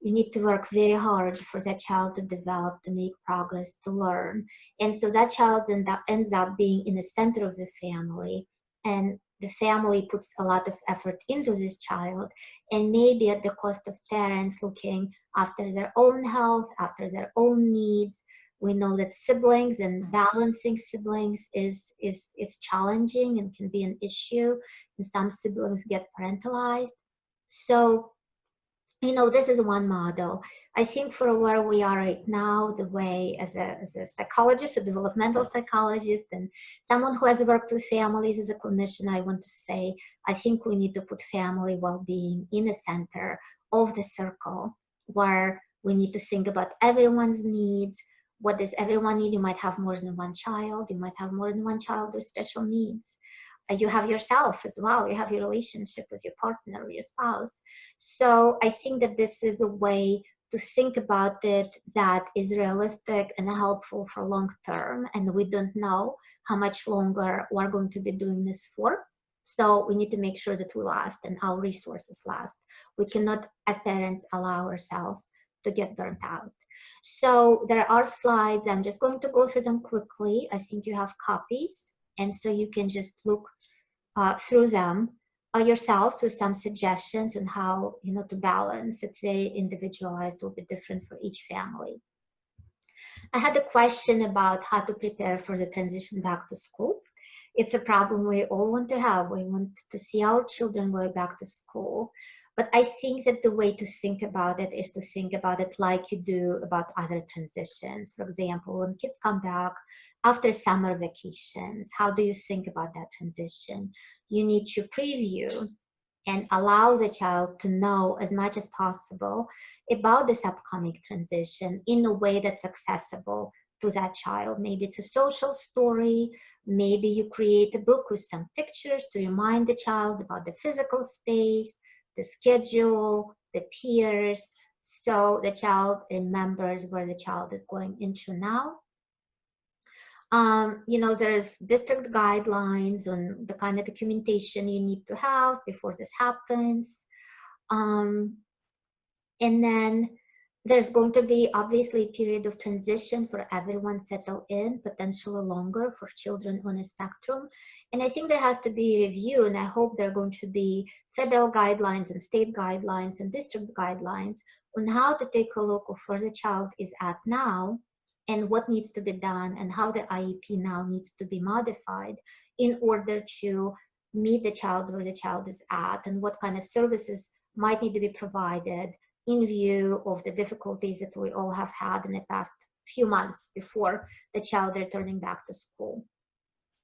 You need to work very hard for that child to develop, to make progress, to learn. And so that child ends up being in the center of the family, and the family puts a lot of effort into this child, and maybe at the cost of parents looking after their own health, after their own needs. We know that siblings and balancing siblings is challenging and can be an issue, and some siblings get parentalized. So this is one model. I think for where we are right now, the way as a psychologist, a developmental psychologist, and someone who has worked with families as a clinician, I want to say, I think we need to put family well-being in the center of the circle, where we need to think about everyone's needs. What does everyone need? You might have more than one child. You might have more than one child with special needs. You have yourself as well. You have your relationship with your partner or your spouse. So I think that this is a way to think about it that is realistic and helpful for long term. And we don't know how much longer we're going to be doing this for. So we need to make sure that we last and our resources last. We cannot, as parents, allow ourselves to get burnt out. So there are slides. I'm just going to go through them quickly. I think you have copies. And so you can just look through them yourself with some suggestions on how to balance. It's very individualized, it will be different for each family. I had a question about how to prepare for the transition back to school. It's a problem we all want to have. We want to see our children going back to school. But I think that the way to think about it is to think about it like you do about other transitions. For example, when kids come back after summer vacations, how do you think about that transition? You need to preview and allow the child to know as much as possible about this upcoming transition in a way that's accessible to that child. Maybe it's a social story. Maybe you create a book with some pictures to remind the child about the physical space, the schedule, the peers, so the child remembers where the child is going into now. There's district guidelines on the kind of documentation you need to have before this happens. Um, and then there's going to be obviously a period of transition for everyone settle in, potentially longer for children on a spectrum. And I think there has to be a review, and I hope there are going to be federal guidelines and state guidelines and district guidelines on how to take a look of where the child is at now and what needs to be done and how the IEP now needs to be modified in order to meet the child where the child is at and what kind of services might need to be provided in view of the difficulties that we all have had in the past few months before the child returning back to school.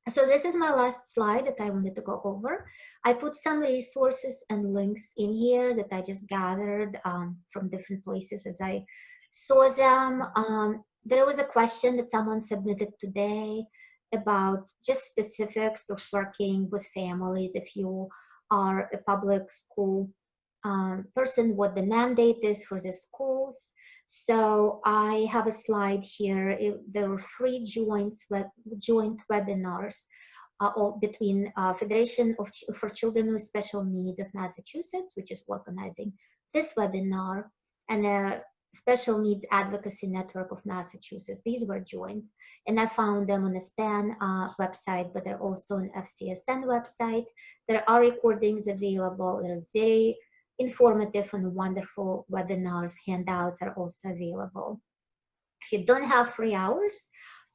So this is my last slide that I wanted to go over. I put some resources and links in here that I just gathered from different places as I saw them. There was a question that someone submitted today about just specifics of working with families if you are a public school person, what the mandate is for the schools. So I have a slide here. There were 3 joint webinars between Federation for Children with Special Needs of Massachusetts, which is organizing this webinar, and a Special Needs Advocacy Network of Massachusetts. These were joint, and I found them on the SPAN website, but they're also on FCSN website. There are recordings available. They're very informative and wonderful webinars. Handouts are also available. If you don't have 3 hours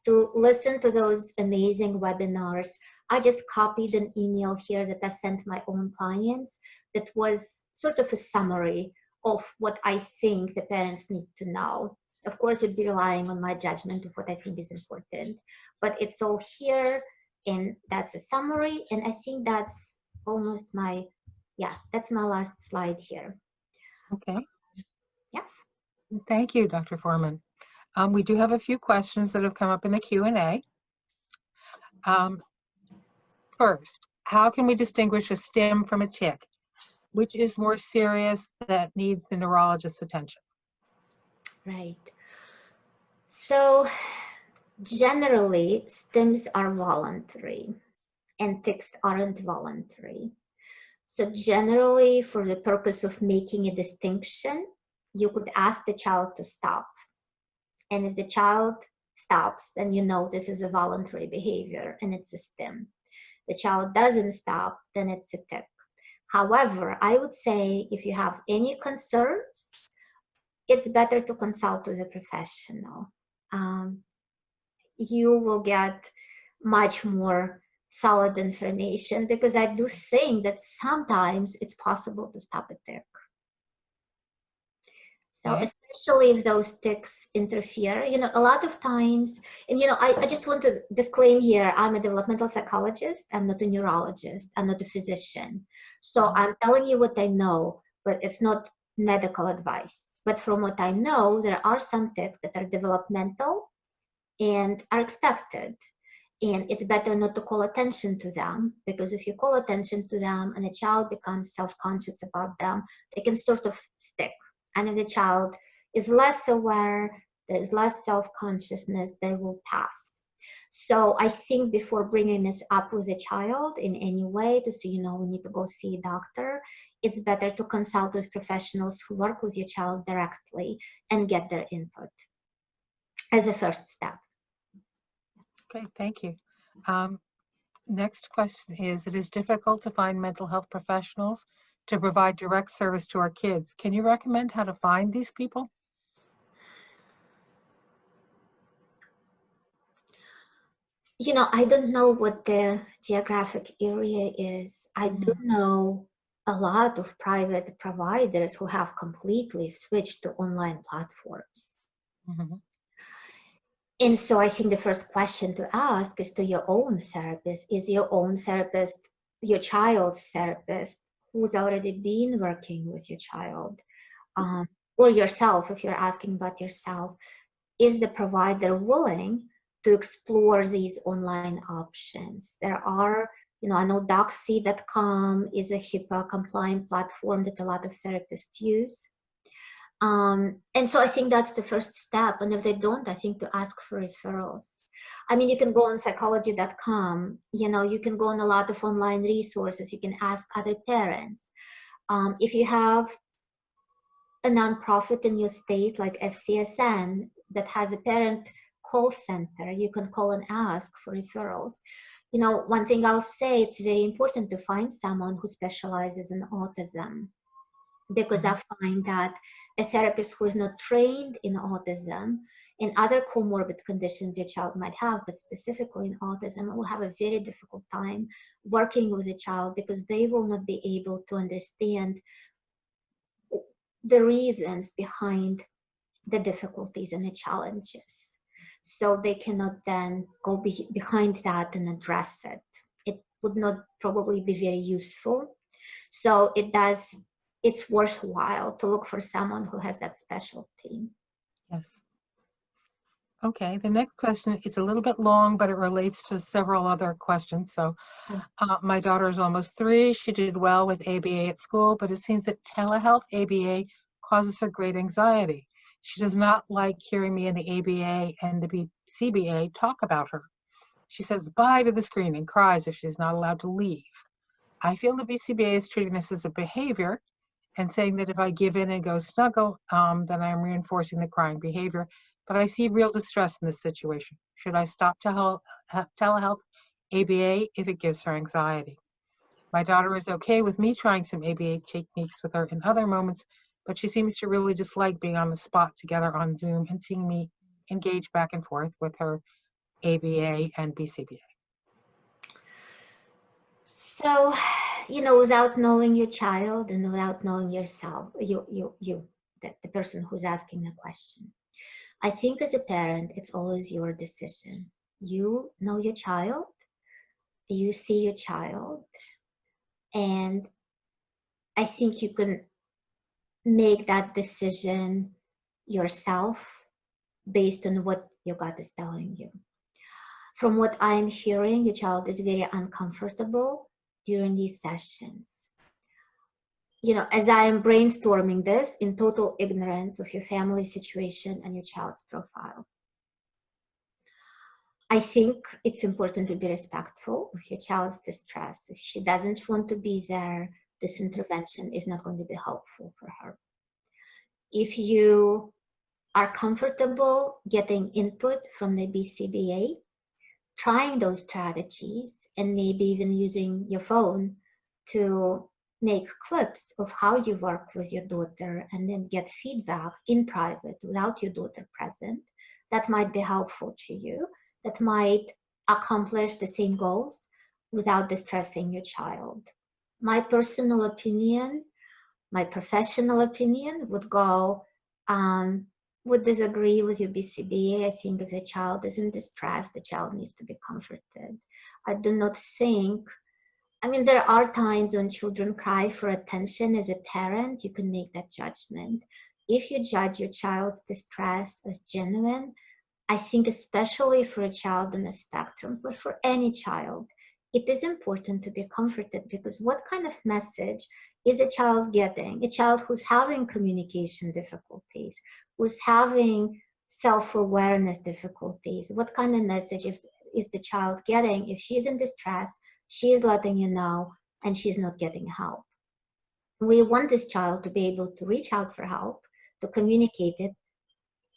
to listen to those amazing webinars, I just copied an email here that I sent my own clients that was sort of a summary of what I think the parents need to know. Of course, you'd be relying on my judgment of what I think is important, but it's all here, and that's a summary, and I think that's almost my that's my last slide here. Okay. Yeah. Thank you, Dr. Foreman. We do have a few questions that have come up in the Q&A. First, how can we distinguish a stim from a tic? Which is more serious that needs the neurologist's attention? Right. So generally, stims are voluntary and tics aren't voluntary. So generally, for the purpose of making a distinction, you could ask the child to stop. And if the child stops, then you know this is a voluntary behavior and it's a stim. The child doesn't stop, then it's a tic. However, I would say if you have any concerns, it's better to consult with a professional. You will get much more solid information because I do think that sometimes it's possible to stop a tic. So especially if those tics interfere, a lot of times, and I just want to disclaim here, I'm a developmental psychologist, I'm not a neurologist, I'm not a physician. So I'm telling you what I know, but it's not medical advice. But from what I know, there are some tics that are developmental and are expected. And it's better not to call attention to them, because if you call attention to them and a child becomes self-conscious about them, they can sort of stick. And if the child is less aware, there's less self-consciousness, they will pass. So I think before bringing this up with a child in any way to say, we need to go see a doctor, it's better to consult with professionals who work with your child directly and get their input as a first step. Okay, thank you. Next question is, it is difficult to find mental health professionals to provide direct service to our kids. Can you recommend how to find these people? I don't know what the geographic area is. I do know a lot of private providers who have completely switched to online platforms. And so I think the first question to ask is to your own therapist. Is your own therapist your child's therapist who's already been working with your child? Or yourself, if you're asking about yourself, is the provider willing to explore these online options? There are, I know doxy.com is a HIPAA compliant platform that a lot of therapists use. And so I think that's the first step. And if they don't, I think to ask for referrals. I mean, you can go on psychology.com, you can go on a lot of online resources. You can ask other parents. If you have a nonprofit in your state like FCSN that has a parent call center, you can call and ask for referrals. One thing I'll say, it's very important to find someone who specializes in autism, because I find that a therapist who is not trained in autism and other comorbid conditions your child might have, but specifically in autism, will have a very difficult time working with a child, because they will not be able to understand the reasons behind the difficulties and the challenges. So they cannot then go behind that and address it. It would not probably be very useful. So it's worthwhile to look for someone who has that specialty. Yes. Okay, the next question is a little bit long, but it relates to several other questions. So my daughter is almost 3. She did well with ABA at school, but it seems that telehealth ABA causes her great anxiety. She does not like hearing me and the ABA and the CBA talk about her. She says bye to the screen and cries if she's not allowed to leave. I feel the BCBA is treating this as a behavior and saying that if I give in and go snuggle, then I am reinforcing the crying behavior. But I see real distress in this situation. Should I stop telehealth ABA if it gives her anxiety? My daughter is okay with me trying some ABA techniques with her in other moments, but she seems to really dislike being on the spot together on Zoom and seeing me engage back and forth with her ABA and BCBA. So, without knowing your child and without knowing yourself, the person who's asking the question, I think as a parent, it's always your decision. You know your child, you see your child, and I think you can make that decision yourself based on what your gut is telling you. From what I'm hearing, your child is very uncomfortable during these sessions. As I am brainstorming this, in total ignorance of your family situation and your child's profile, I think it's important to be respectful of your child's distress. If she doesn't want to be there, this intervention is not going to be helpful for her. If you are comfortable getting input from the BCBA, trying those strategies, and maybe even using your phone to make clips of how you work with your daughter and then get feedback in private without your daughter present, that might be helpful to you. That might accomplish the same goals without distressing your child. My personal opinion, my professional opinion would disagree with your BCBA. I think if the child is in distress, the child needs to be comforted. I do not think, there are times when children cry for attention. As a parent, you can make that judgment. If you judge your child's distress as genuine, I think especially for a child on the spectrum, but for any child, it is important to be comforted, because what kind of message is a child getting? A child who's having communication difficulties, who's having self-awareness difficulties, what kind of message is the child getting if she's in distress, she is letting you know, and she's not getting help? We want this child to be able to reach out for help, to communicate it,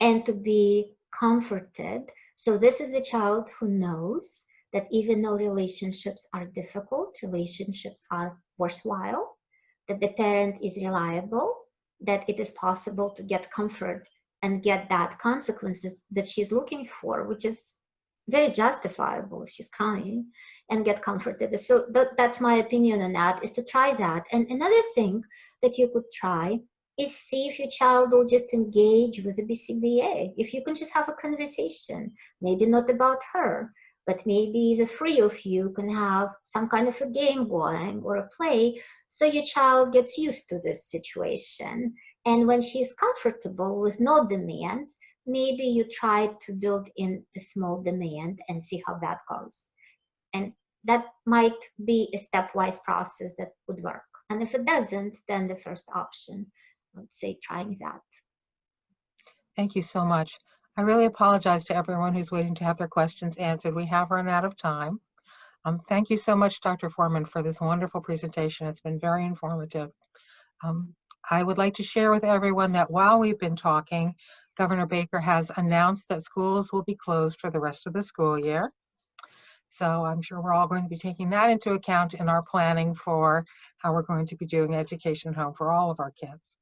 and to be comforted. So this is the child who knows that even though relationships are difficult, relationships are worthwhile, that the parent is reliable, that it is possible to get comfort and get that consequences that she's looking for, which is very justifiable if she's crying, and get comforted. So that's my opinion on that, is to try that. And another thing that you could try is see if your child will just engage with the BCBA. If you can just have a conversation, maybe not about her, but maybe the three of you can have some kind of a game going or a play, so your child gets used to this situation. And when she's comfortable with no demands, maybe you try to build in a small demand and see how that goes. And that might be a stepwise process that would work. And if it doesn't, then the first option, I would say trying that. Thank you so much. I really apologize to everyone who's waiting to have their questions answered. We have run out of time. Thank you so much, Dr. Foreman, for this wonderful presentation. It's been very informative. I would like to share with everyone that while we've been talking, Governor Baker has announced that schools will be closed for the rest of the school year. So I'm sure we're all going to be taking that into account in our planning for how we're going to be doing education at home for all of our kids.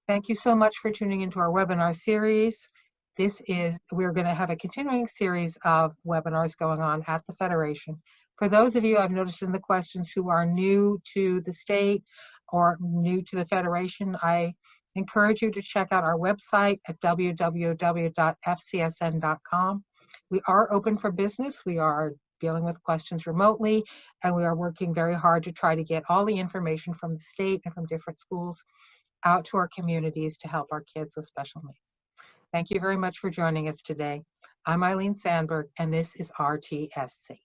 Thank you so much for tuning into our webinar series. We're going to have a continuing series of webinars going on at the Federation. For those of you I've noticed in the questions who are new to the state or new to the Federation, I encourage you to check out our website at www.fcsn.com. We are open for business. We are dealing with questions remotely, and we are working very hard to try to get all the information from the state and from different schools out to our communities to help our kids with special needs. Thank you very much for joining us today. I'm Eileen Sandberg, and this is RTSC.